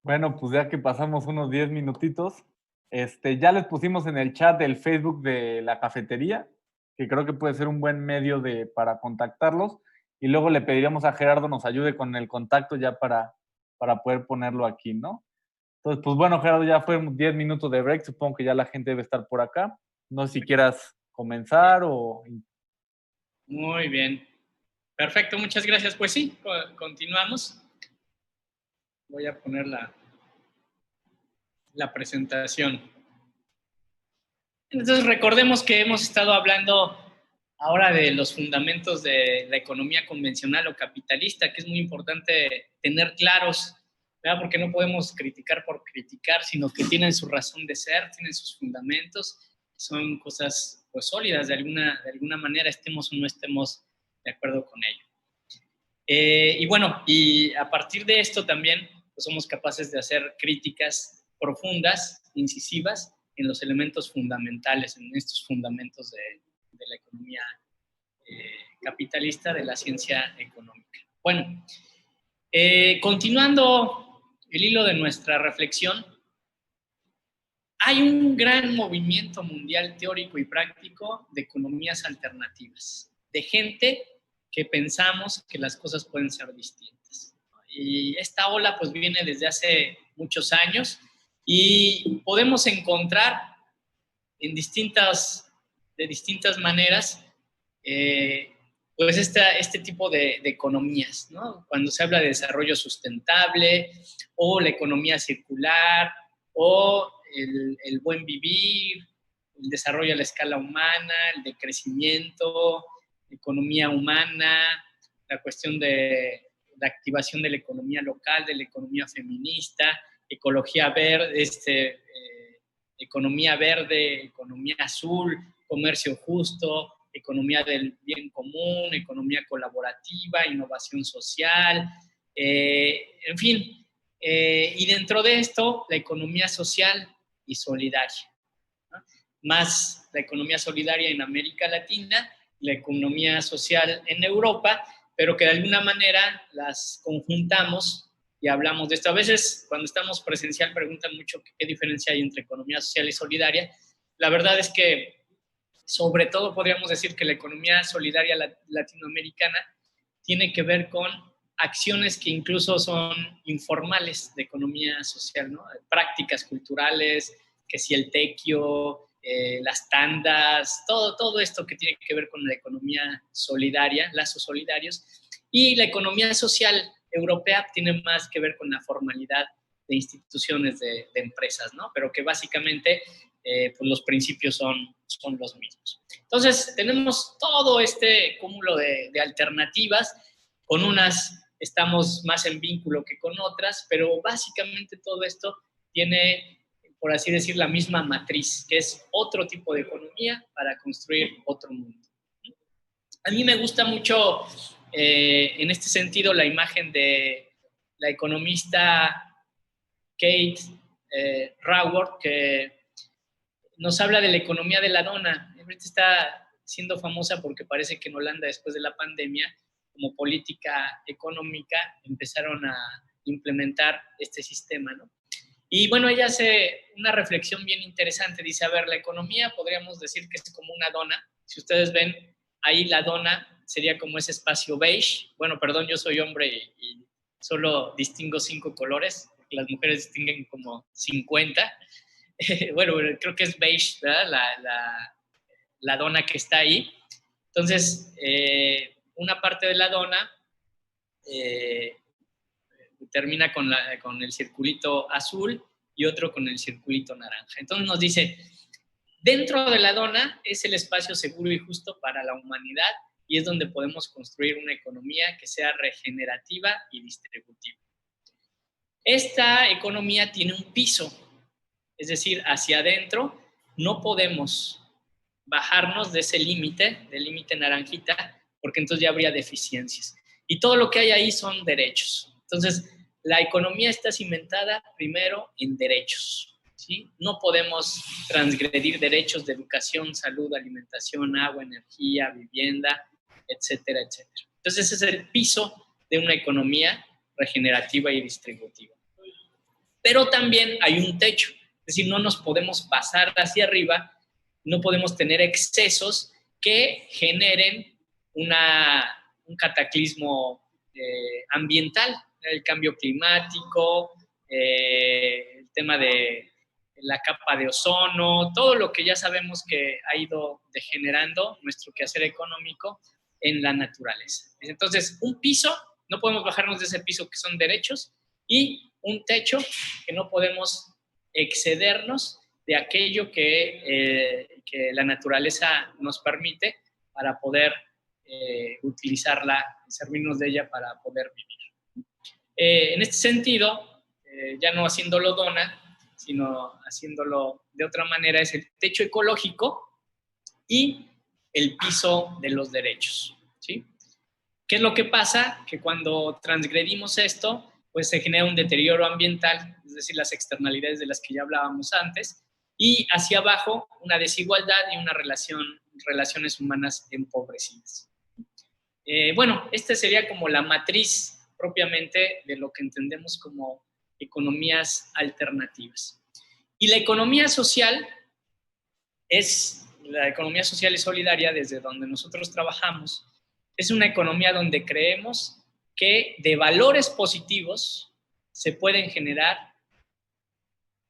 Bueno, pues ya que pasamos unos 10 minutitos, ya les pusimos en el chat del Facebook de la cafetería, que creo que puede ser un buen medio para contactarlos. Y luego le pediríamos a Gerardo nos ayude con el contacto ya para poder ponerlo aquí, ¿no? Entonces, pues bueno, Gerardo, ya fueron 10 minutos de break. Supongo que ya la gente debe estar por acá. No sé si quieras comenzar o... Muy bien. Perfecto, muchas gracias. Pues sí, continuamos. Voy a poner la presentación. Entonces, recordemos que hemos estado hablando ahora de los fundamentos de la economía convencional o capitalista, que es muy importante tener claros, ¿verdad? Porque no podemos criticar por criticar, sino que tienen su razón de ser, tienen sus fundamentos, son cosas pues sólidas de alguna manera, estemos o no estemos de acuerdo con ello. Y bueno, y a partir de esto también pues somos capaces de hacer críticas profundas, incisivas, en los elementos fundamentales, en estos fundamentos de la economía capitalista, de la ciencia económica. Bueno, continuando el hilo de nuestra reflexión, hay un gran movimiento mundial teórico y práctico de economías alternativas, de gente que pensamos que las cosas pueden ser distintas. Y esta ola pues viene desde hace muchos años y podemos encontrar de distintas maneras pues este tipo de economías, ¿no? Cuando se habla de desarrollo sustentable o la economía circular o el buen vivir, el desarrollo a la escala humana, el de crecimiento, economía humana, la cuestión de la activación de la economía local, de la economía feminista, ecología verde, economía verde, economía azul, comercio justo, economía del bien común, economía colaborativa, innovación social, en fin. Y dentro de esto, la economía social y solidaria, ¿no? Más la economía solidaria en América Latina, la economía social en Europa, pero que de alguna manera las conjuntamos y hablamos de esto. A veces, cuando estamos presencial, preguntan mucho qué diferencia hay entre economía social y solidaria. La verdad es que, sobre todo, podríamos decir que la economía solidaria latinoamericana tiene que ver con acciones que incluso son informales de economía social, ¿no? Prácticas culturales, que si el tequio, las tandas, todo esto que tiene que ver con la economía solidaria, lazos solidarios. Y la economía social europea tiene más que ver con la formalidad de instituciones de empresas, ¿no? Pero que básicamente pues los principios son los mismos. Entonces, tenemos todo este cúmulo de alternativas, con unas estamos más en vínculo que con otras, pero básicamente todo esto tiene, por así decir, la misma matriz, que es otro tipo de economía para construir otro mundo. A mí me gusta mucho, en este sentido, la imagen de la economista Kate Raworth, que nos habla de la economía de la dona. Ahorita está siendo famosa porque parece que en Holanda, después de la pandemia, como política económica, empezaron a implementar este sistema, ¿no? Y bueno, ella hace una reflexión bien interesante. Dice, a ver, la economía podríamos decir que es como una dona. Si ustedes ven ahí, la dona sería como ese espacio beige. Bueno, perdón, yo soy hombre y solo distingo 5 colores, porque las mujeres distinguen como 50. Bueno, creo que es beige, ¿verdad? La dona que está ahí. Entonces, una parte de la dona termina con el circulito azul y otro con el circulito naranja. Entonces nos dice, dentro de la dona es el espacio seguro y justo para la humanidad y es donde podemos construir una economía que sea regenerativa y distributiva. Esta economía tiene un piso, es decir, hacia adentro no podemos bajarnos de ese límite, del límite naranjita, porque entonces ya habría deficiencias. Y todo lo que hay ahí son derechos. Entonces, la economía está cimentada primero en derechos, ¿sí? No podemos transgredir derechos de educación, salud, alimentación, agua, energía, vivienda, etcétera, etcétera. Entonces, ese es el piso de una economía regenerativa y distributiva. pero también hay un techo, es decir, no nos podemos pasar hacia arriba, no podemos tener excesos que generen un cataclismo ambiental, el cambio climático, el tema de la capa de ozono, todo lo que ya sabemos que ha ido degenerando nuestro quehacer económico en la naturaleza. Entonces, un piso, no podemos bajarnos de ese piso que son derechos, y un techo que no podemos excedernos de aquello que la naturaleza nos permite para poder utilizarla, servirnos de ella para poder vivir. En este sentido, ya no haciéndolo dona, sino haciéndolo de otra manera, es el techo ecológico y el piso de los derechos, ¿sí? ¿Qué es lo que pasa? Que cuando transgredimos esto, pues se genera un deterioro ambiental, es decir, las externalidades de las que ya hablábamos antes, y hacia abajo una desigualdad y relaciones humanas empobrecidas. Bueno, esta sería como la matriz propiamente de lo que entendemos como economías alternativas. Y la economía social y solidaria, desde donde nosotros trabajamos, es una economía donde creemos que de valores positivos se pueden generar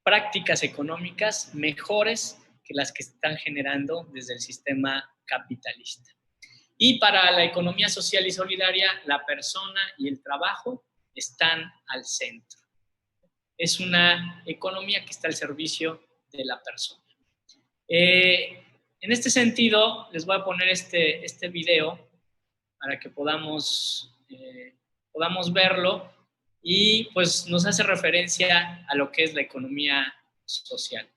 prácticas económicas mejores que las que están generando desde el sistema capitalista. Y para la economía social y solidaria, la persona y el trabajo están al centro. Es una economía que está al servicio de la persona. En este sentido, les voy a poner este video para que podamos verlo, y pues nos hace referencia a lo que es la economía social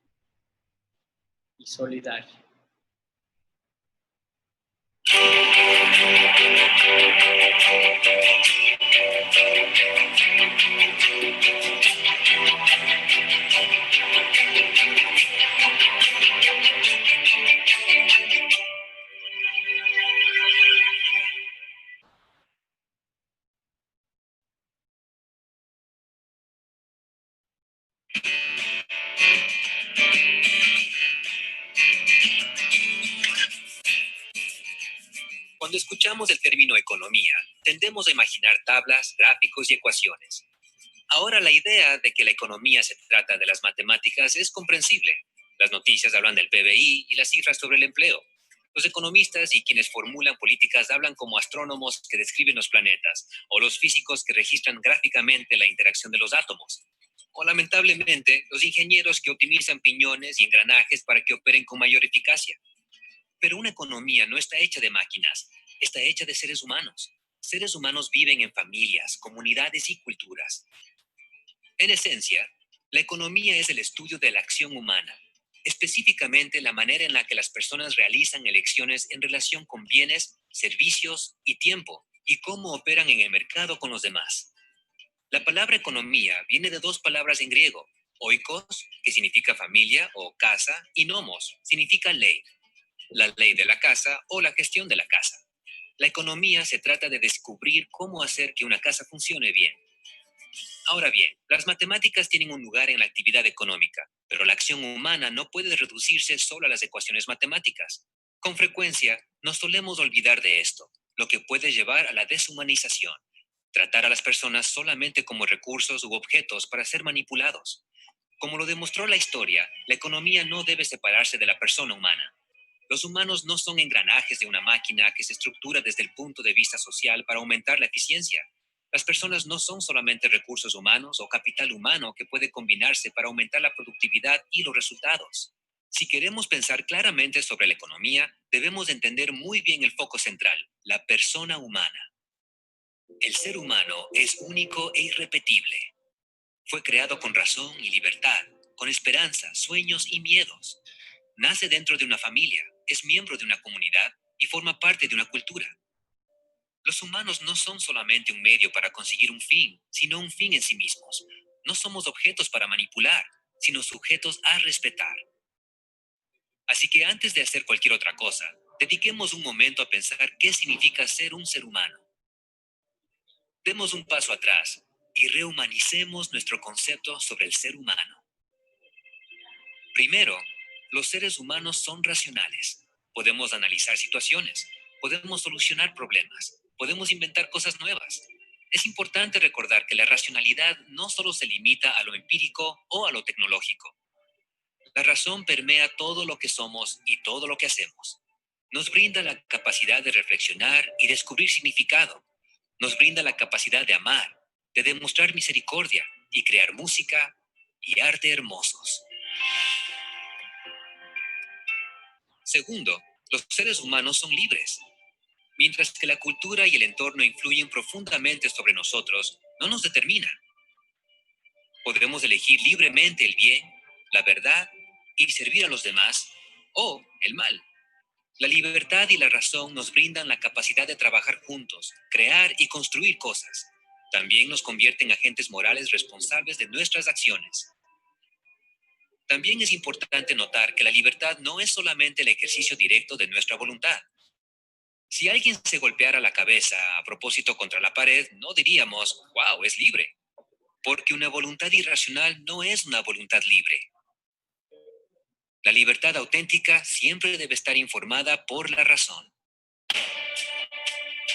y solidaria. Cuando escuchamos el término economía, tendemos a imaginar tablas, gráficos y ecuaciones. Ahora la idea de que la economía se trata de las matemáticas es comprensible. Las noticias hablan del PBI y las cifras sobre el empleo. Los economistas y quienes formulan políticas hablan como astrónomos que describen los planetas, o los físicos que registran gráficamente la interacción de los átomos. O lamentablemente, los ingenieros que optimizan piñones y engranajes para que operen con mayor eficacia. Pero una economía no está hecha de máquinas, está hecha de seres humanos. Seres humanos viven en familias, comunidades y culturas. En esencia, la economía es el estudio de la acción humana, específicamente la manera en la que las personas realizan elecciones en relación con bienes, servicios y tiempo, y cómo operan en el mercado con los demás. La palabra economía viene de dos palabras en griego: oikos, que significa familia o casa, y nomos, significa ley. La ley de la casa o la gestión de la casa. La economía se trata de descubrir cómo hacer que una casa funcione bien. Ahora bien, las matemáticas tienen un lugar en la actividad económica, pero la acción humana no puede reducirse solo a las ecuaciones matemáticas. Con frecuencia, nos solemos olvidar de esto, lo que puede llevar a la deshumanización. Tratar a las personas solamente como recursos u objetos para ser manipulados. Como lo demostró la historia, la economía no debe separarse de la persona humana. Los humanos no son engranajes de una máquina que se estructura desde el punto de vista social para aumentar la eficiencia. Las personas no son solamente recursos humanos o capital humano que puede combinarse para aumentar la productividad y los resultados. Si queremos pensar claramente sobre la economía, debemos entender muy bien el foco central, la persona humana. El ser humano es único e irrepetible. Fue creado con razón y libertad, con esperanza, sueños y miedos. Nace dentro de una familia, es miembro de una comunidad y forma parte de una cultura. Los humanos no son solamente un medio para conseguir un fin, sino un fin en sí mismos. No somos objetos para manipular, sino sujetos a respetar. Así que antes de hacer cualquier otra cosa, dediquemos un momento a pensar qué significa ser un ser humano. Demos un paso atrás. y rehumanicemos nuestro concepto sobre el ser humano. Primero, los seres humanos son racionales. Podemos analizar situaciones, podemos solucionar problemas, podemos inventar cosas nuevas. Es importante recordar que la racionalidad no solo se limita a lo empírico o a lo tecnológico. La razón permea todo lo que somos y todo lo que hacemos. Nos brinda la capacidad de reflexionar y descubrir significado. Nos brinda la capacidad de amar, de demostrar misericordia y crear música y arte hermosos. Segundo, los seres humanos son libres. Mientras que la cultura y el entorno influyen profundamente sobre nosotros, no nos determinan. Podemos elegir libremente el bien, la verdad y servir a los demás, o el mal. La libertad y la razón nos brindan la capacidad de trabajar juntos, crear y construir cosas. También nos convierten en agentes morales responsables de nuestras acciones. También es importante notar que la libertad no es solamente el ejercicio directo de nuestra voluntad. Si alguien se golpeara la cabeza a propósito contra la pared, no diríamos, wow, es libre, porque una voluntad irracional no es una voluntad libre. La libertad auténtica siempre debe estar informada por la razón.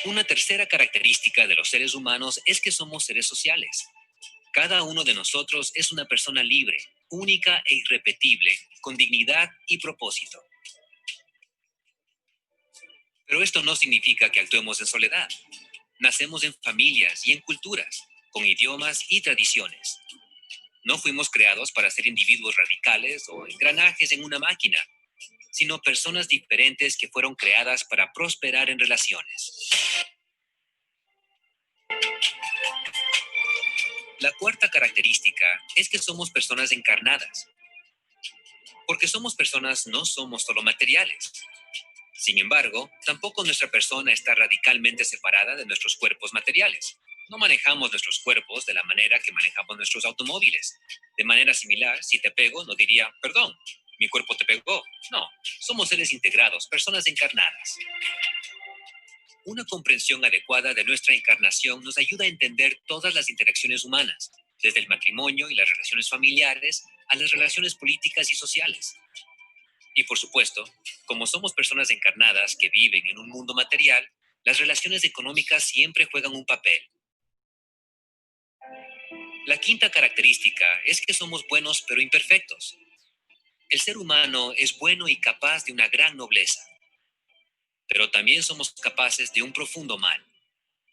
Una tercera característica de los seres humanos es que somos seres sociales. Cada uno de nosotros es una persona libre, única e irrepetible, con dignidad y propósito. Pero esto no significa que actuemos en soledad. Nacemos en familias y en culturas, con idiomas y tradiciones. No fuimos creados para ser individuos radicales o engranajes en una máquina, sino personas diferentes que fueron creadas para prosperar en relaciones. La cuarta característica es que somos personas encarnadas. Porque somos personas, no somos solo materiales. Sin embargo, tampoco nuestra persona está radicalmente separada de nuestros cuerpos materiales. No manejamos nuestros cuerpos de la manera que manejamos nuestros automóviles. De manera similar, si te pego, no diría, perdón, mi cuerpo te pegó. No, somos seres integrados, personas encarnadas. Una comprensión adecuada de nuestra encarnación nos ayuda a entender todas las interacciones humanas, desde el matrimonio y las relaciones familiares a las relaciones políticas y sociales. Y por supuesto, como somos personas encarnadas que viven en un mundo material, las relaciones económicas siempre juegan un papel. La quinta característica es que somos buenos pero imperfectos. El ser humano es bueno y capaz de una gran nobleza, pero también somos capaces de un profundo mal.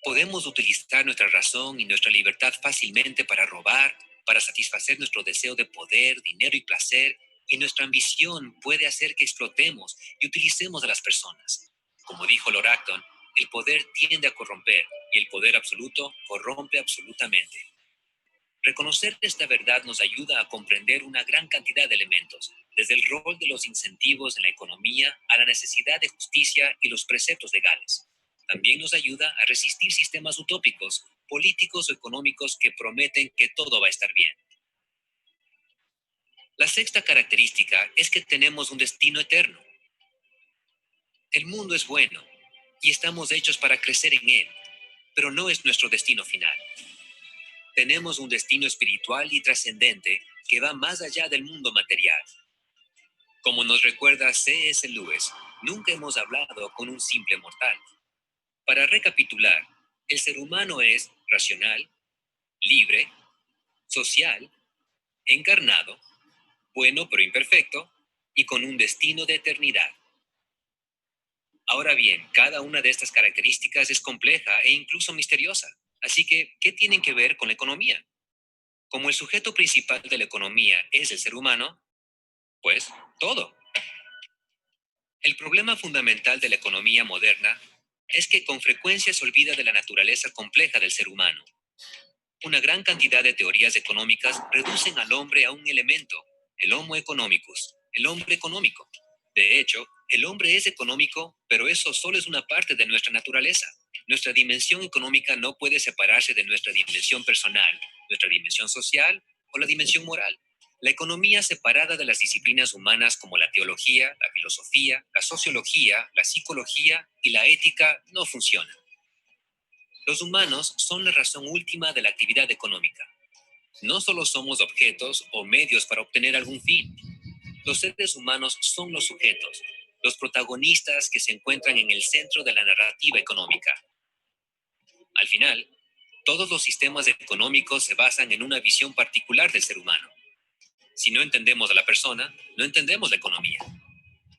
Podemos utilizar nuestra razón y nuestra libertad fácilmente para robar, para satisfacer nuestro deseo de poder, dinero y placer, y nuestra ambición puede hacer que explotemos y utilicemos a las personas. Como dijo Lord Acton, el poder tiende a corromper y el poder absoluto corrompe absolutamente. Reconocer esta verdad nos ayuda a comprender una gran cantidad de elementos, desde el rol de los incentivos en la economía a la necesidad de justicia y los preceptos legales. También nos ayuda a resistir sistemas utópicos, políticos o económicos que prometen que todo va a estar bien. La sexta característica es que tenemos un destino eterno. El mundo es bueno y estamos hechos para crecer en él, pero no es nuestro destino final. Tenemos un destino espiritual y trascendente que va más allá del mundo material. Como nos recuerda C.S. Lewis, nunca hemos hablado con un simple mortal. Para recapitular, el ser humano es racional, libre, social, encarnado, bueno pero imperfecto y con un destino de eternidad. Ahora bien, cada una de estas características es compleja e incluso misteriosa. Así que, ¿qué tienen que ver con la economía? Como el sujeto principal de la economía es el ser humano, pues todo. El problema fundamental de la economía moderna es que con frecuencia se olvida de la naturaleza compleja del ser humano. Una gran cantidad de teorías económicas reducen al hombre a un elemento, el Homo economicus, el hombre económico. De hecho, el hombre es económico, pero eso solo es una parte de nuestra naturaleza. Nuestra dimensión económica no puede separarse de nuestra dimensión personal, nuestra dimensión social o la dimensión moral. La economía separada de las disciplinas humanas como la teología, la filosofía, la sociología, la psicología y la ética no funciona. Los humanos son la razón última de la actividad económica. No solo somos objetos o medios para obtener algún fin. Los seres humanos son los sujetos, los protagonistas que se encuentran en el centro de la narrativa económica. Al final, todos los sistemas económicos se basan en una visión particular del ser humano. Si no entendemos a la persona, no entendemos la economía.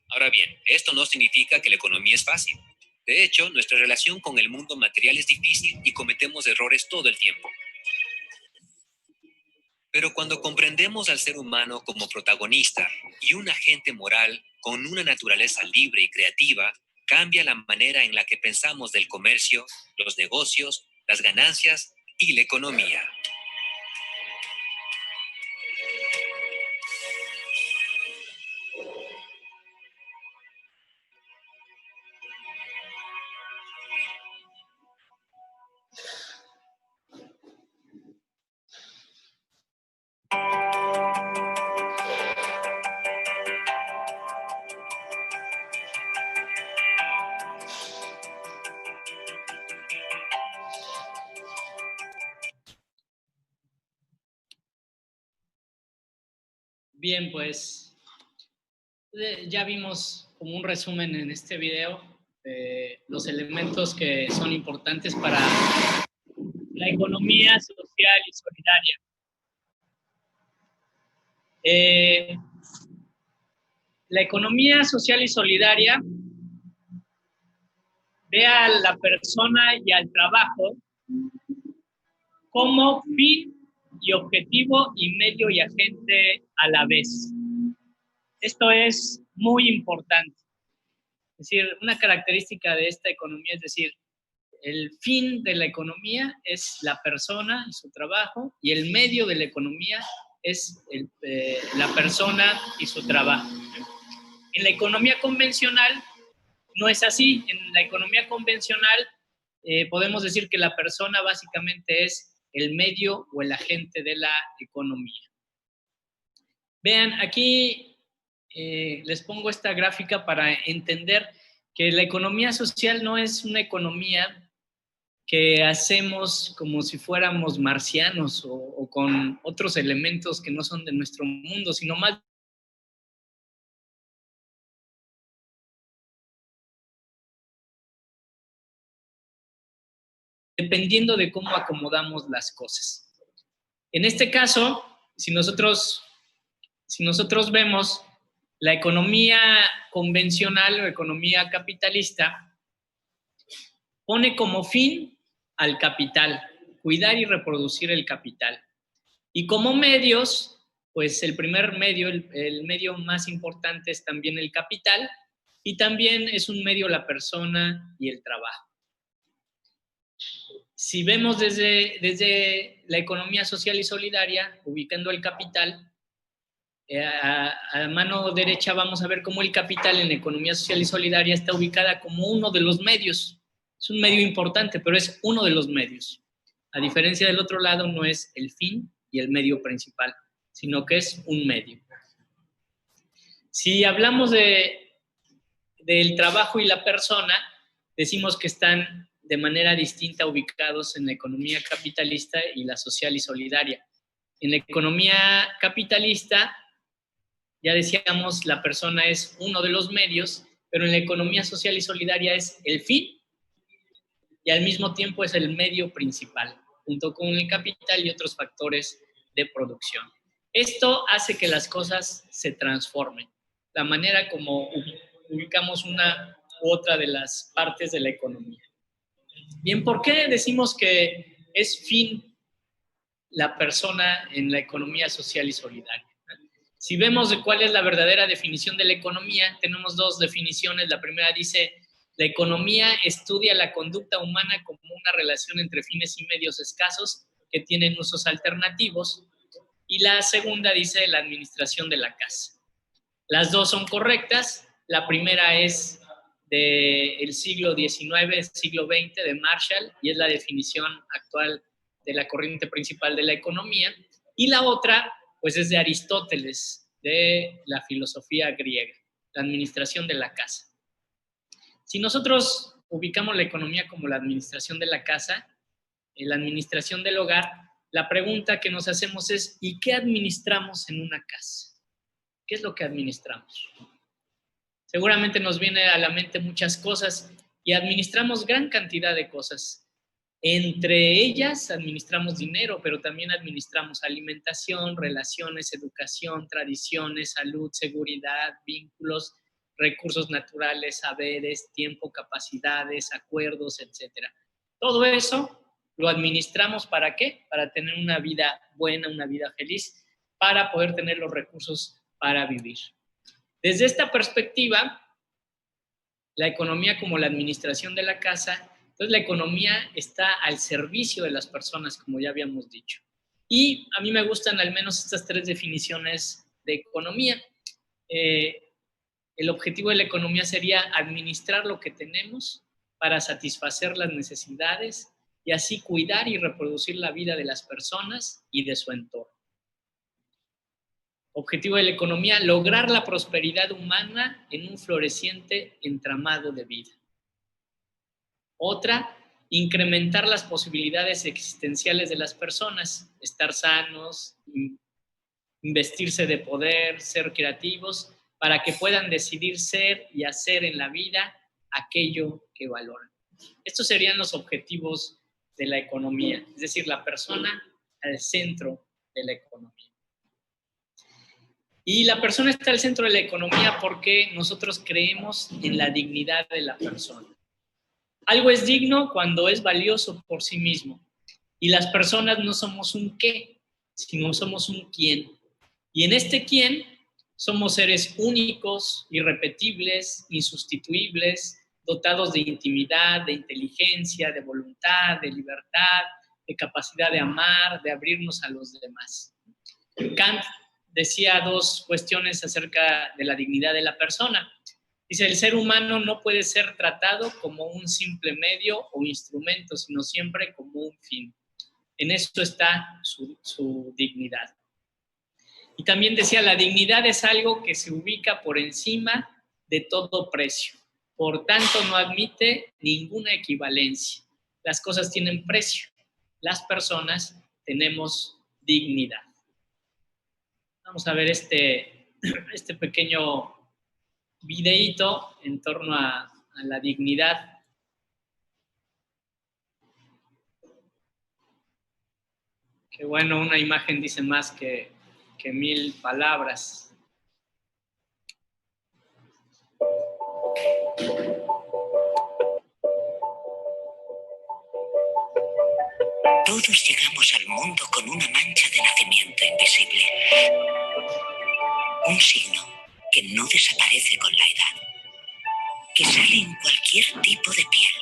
Ahora bien, esto no significa que la economía es fácil. De hecho, nuestra relación con el mundo material es difícil y cometemos errores todo el tiempo. Pero cuando comprendemos al ser humano como protagonista y un agente moral con una naturaleza libre y creativa, cambia la manera en la que pensamos del comercio, los negocios, las ganancias y la economía. Bien, pues ya vimos como un resumen en este video de los elementos que son importantes para la economía social y solidaria. La economía social y solidaria ve a la persona y al trabajo como fin y objetivo y medio y agente a la vez. Esto es muy importante. Es decir, una característica de esta economía es decir, el fin de la economía es la persona y su trabajo, y el medio de la economía es la persona y su trabajo. En la economía convencional no es así. En la economía convencional podemos decir que la persona básicamente es el medio o el agente de la economía. Vean, aquí les pongo esta gráfica para entender que la economía social no es una economía que hacemos como si fuéramos marcianos o con otros elementos que no son de nuestro mundo, sino más dependiendo de cómo acomodamos las cosas. En este caso, si nosotros vemos la economía convencional o economía capitalista, pone como fin al capital, cuidar y reproducir el capital. Y como medios, pues el primer medio, el medio más importante es también el capital, y también es un medio la persona y el trabajo. Si vemos desde la economía social y solidaria, ubicando el capital, a mano derecha vamos a ver cómo el capital en la economía social y solidaria está ubicada como uno de los medios. Es un medio importante, pero es uno de los medios. A diferencia del otro lado, no es el fin y el medio principal, sino que es un medio. Si hablamos del trabajo y la persona, decimos que están de manera distinta ubicados en la economía capitalista y la social y solidaria. En la economía capitalista, ya decíamos, la persona es uno de los medios, pero en la economía social y solidaria es el fin y al mismo tiempo es el medio principal, junto con el capital y otros factores de producción. Esto hace que las cosas se transformen. La manera como ubicamos una u otra de las partes de la economía. Bien, ¿por qué decimos que es fin la persona en la economía social y solidaria? Si vemos de cuál es la verdadera definición de la economía, tenemos dos definiciones. La primera dice, la economía estudia la conducta humana como una relación entre fines y medios escasos que tienen usos alternativos. Y la segunda dice, la administración de la casa. Las dos son correctas. La primera es del siglo XIX, siglo XX, de Marshall, y es la definición actual de la corriente principal de la economía. Y la otra, pues es de Aristóteles, de la filosofía griega, la administración de la casa. Si nosotros ubicamos la economía como la administración de la casa, la administración del hogar, la pregunta que nos hacemos es, ¿y qué administramos en una casa? ¿Qué es lo que administramos? Seguramente nos viene a la mente muchas cosas y administramos gran cantidad de cosas. Entre ellas administramos dinero, pero también administramos alimentación, relaciones, educación, tradiciones, salud, seguridad, vínculos, recursos naturales, saberes, tiempo, capacidades, acuerdos, etc. Todo eso lo administramos ¿para qué? Para tener una vida buena, una vida feliz, para poder tener los recursos para vivir. Desde esta perspectiva, la economía como la administración de la casa, entonces la economía está al servicio de las personas, como ya habíamos dicho. Y a mí me gustan al menos estas 3 definiciones de economía. El objetivo de la economía sería administrar lo que tenemos para satisfacer las necesidades y así cuidar y reproducir la vida de las personas y de su entorno. Objetivo de la economía, lograr la prosperidad humana en un floreciente entramado de vida. Otra, incrementar las posibilidades existenciales de las personas, estar sanos, investirse de poder, ser creativos, para que puedan decidir ser y hacer en la vida aquello que valoran. Estos serían los objetivos de la economía, es decir, la persona al centro de la economía. Y la persona está al centro de la economía porque nosotros creemos en la dignidad de la persona. Algo es digno cuando es valioso por sí mismo. Y las personas no somos un qué, sino somos un quién. Y en este quién somos seres únicos, irrepetibles, insustituibles, dotados de intimidad, de inteligencia, de voluntad, de libertad, de capacidad de amar, de abrirnos a los demás. Kant decía 2 cuestiones acerca de la dignidad de la persona. Dice, el ser humano no puede ser tratado como un simple medio o instrumento, sino siempre como un fin. En eso está su dignidad. Y también decía, la dignidad es algo que se ubica por encima de todo precio. Por tanto, no admite ninguna equivalencia. Las cosas tienen precio. Las personas tenemos dignidad. Vamos a ver este pequeño videíto en torno a la dignidad. Que bueno, una imagen dice más que 1000 palabras. Todos llegamos al mundo con una mancha de nacimiento invisible. Un signo que no desaparece con la edad, que sale en cualquier tipo de piel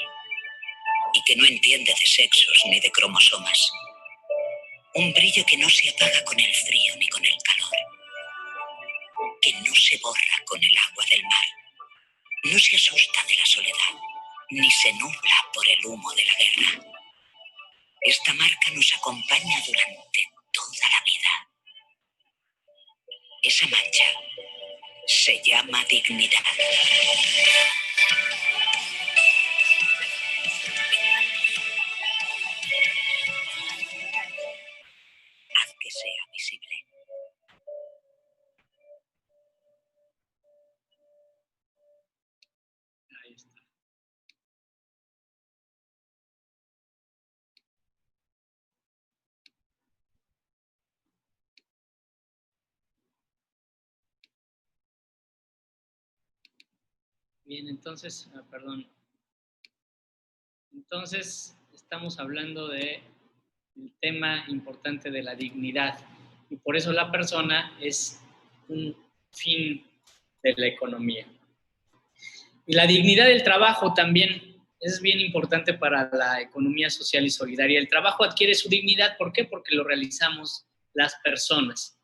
y que no entiende de sexos ni de cromosomas. Un brillo que no se apaga con el frío ni con el calor, que no se borra con el agua del mar, no se asusta de la soledad, ni se nubla por el humo de la guerra. Esta marca nos acompaña durante toda la vida. Esa mancha se llama dignidad. Haz que sea visible. Ahí está. Bien, entonces, perdón. Entonces, estamos hablando del tema importante de la dignidad. Y por eso la persona es un fin de la economía. Y la dignidad del trabajo también es bien importante para la economía social y solidaria. El trabajo adquiere su dignidad, ¿por qué? Porque lo realizamos las personas.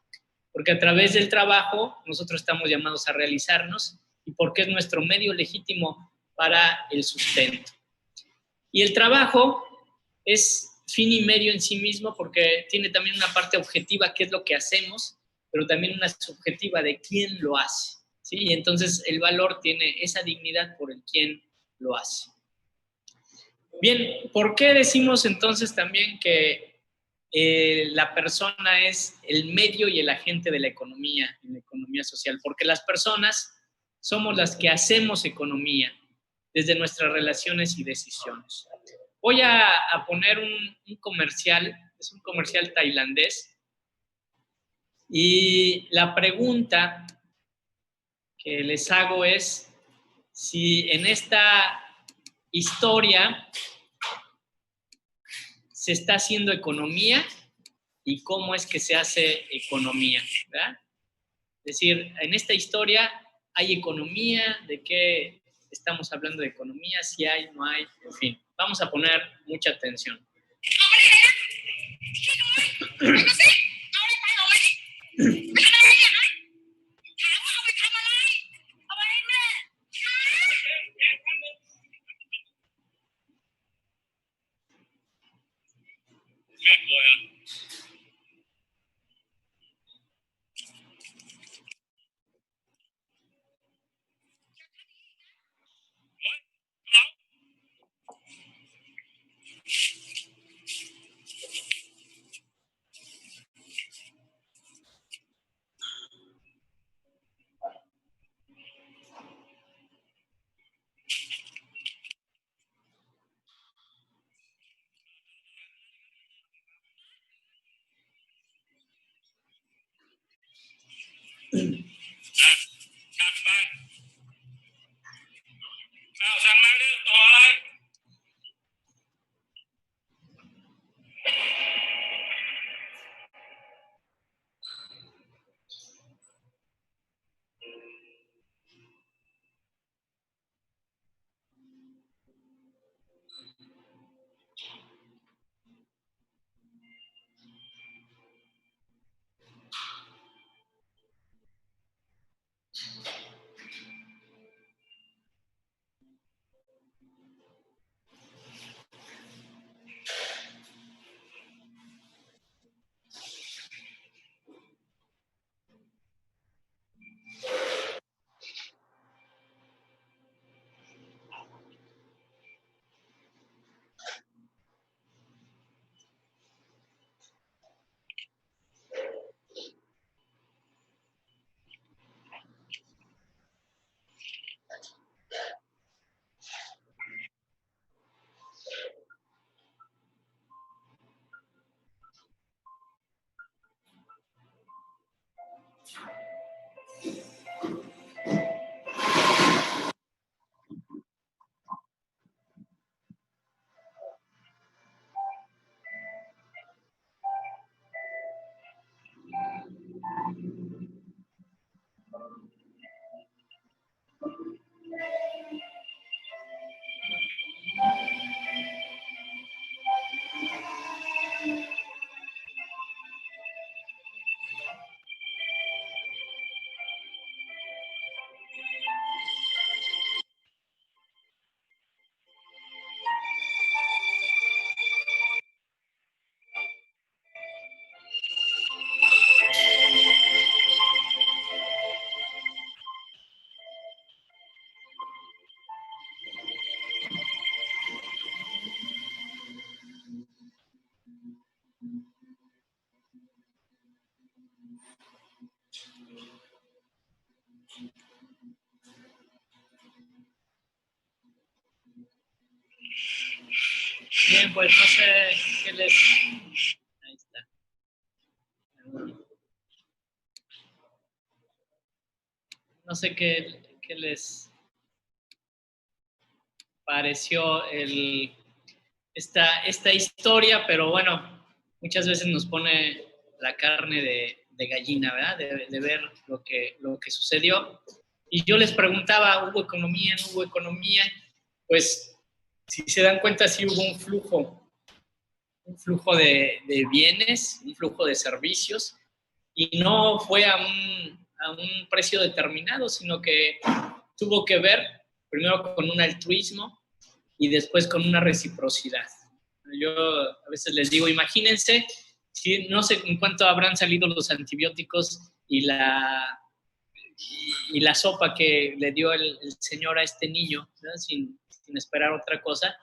Porque a través del trabajo nosotros estamos llamados a realizarnos y porque es nuestro medio legítimo para el sustento. Y el trabajo es fin y medio en sí mismo porque tiene también una parte objetiva, que es lo que hacemos, pero también una subjetiva de quién lo hace, ¿sí? Y entonces el valor tiene esa dignidad por el quién lo hace. Bien, ¿por qué decimos entonces también que la persona es el medio y el agente de la economía social? Porque las personas somos las que hacemos economía desde nuestras relaciones y decisiones. Voy a poner un comercial, es un comercial tailandés, y la pregunta que les hago es si en esta historia se está haciendo economía y cómo es que se hace economía, ¿verdad? Es decir, en esta historia hay economía, ¿de qué estamos hablando de economía? Si hay, no hay, en fin. Vamos a poner mucha atención. Bien, pues no sé qué les... Ahí está. No sé qué les pareció esta historia, pero bueno, muchas veces nos pone la carne de gallina, ¿verdad? De ver lo que sucedió. Y yo les preguntaba, ¿hubo economía? ¿No hubo economía? Pues, si se dan cuenta, sí hubo un flujo de bienes, un flujo de servicios, y no fue a un precio determinado, sino que tuvo que ver primero con un altruismo y después con una reciprocidad. Yo a veces les digo, imagínense, si no sé en cuánto habrán salido los antibióticos y la sopa que le dio el señor a este niño, ¿no? sin esperar otra cosa.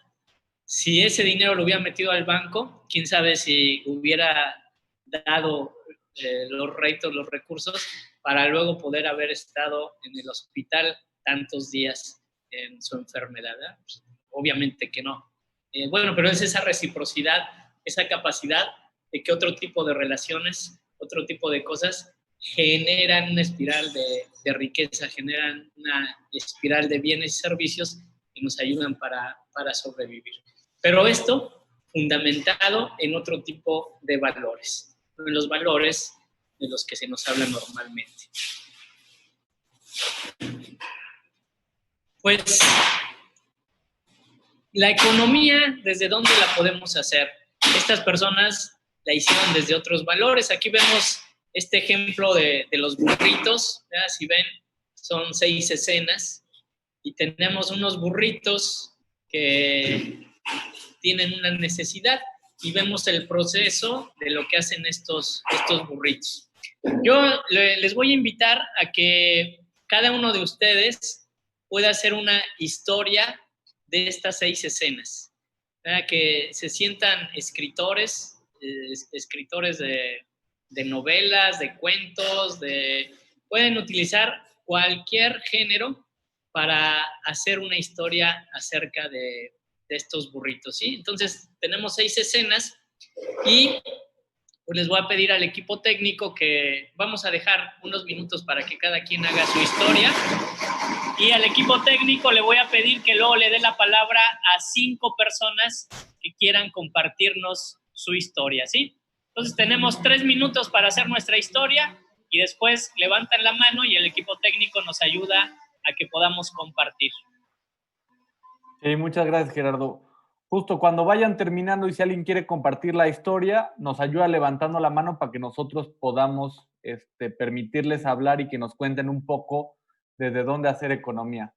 Si ese dinero lo hubiera metido al banco, quién sabe si hubiera dado los réditos, los recursos, para luego poder haber estado en el hospital tantos días en su enfermedad, ¿verdad? Pues, obviamente que no. Bueno, pero es esa reciprocidad, esa capacidad de que otro tipo de relaciones, otro tipo de cosas generan una espiral de riqueza, generan una espiral de bienes y servicios que nos ayudan para sobrevivir. Pero esto fundamentado en otro tipo de valores, en los valores de los que se nos habla normalmente. Pues la economía, ¿desde dónde la podemos hacer? Estas personas la hicieron desde otros valores. Aquí vemos este ejemplo de los burritos, ¿verdad? Si ven, son 6 escenas y tenemos unos burritos que tienen una necesidad y vemos el proceso de lo que hacen estos burritos. Yo les voy a invitar a que cada uno de ustedes pueda hacer una historia de estas 6 escenas, ¿verdad? Que se sientan escritores de novelas, de cuentos, pueden utilizar cualquier género para hacer una historia acerca de estos burritos, ¿sí? Entonces, tenemos 6 escenas y pues les voy a pedir al equipo técnico que vamos a dejar unos minutos para que cada quien haga su historia. Y al equipo técnico le voy a pedir que luego le dé la palabra a 5 personas que quieran compartirnos su historia, ¿sí? Entonces, tenemos 3 minutos para hacer nuestra historia y después levantan la mano y el equipo técnico nos ayuda a que podamos compartir. Sí, muchas gracias, Gerardo. Justo cuando vayan terminando y si alguien quiere compartir la historia, nos ayuda levantando la mano para que nosotros podamos permitirles hablar y que nos cuenten un poco desde dónde hacer economía.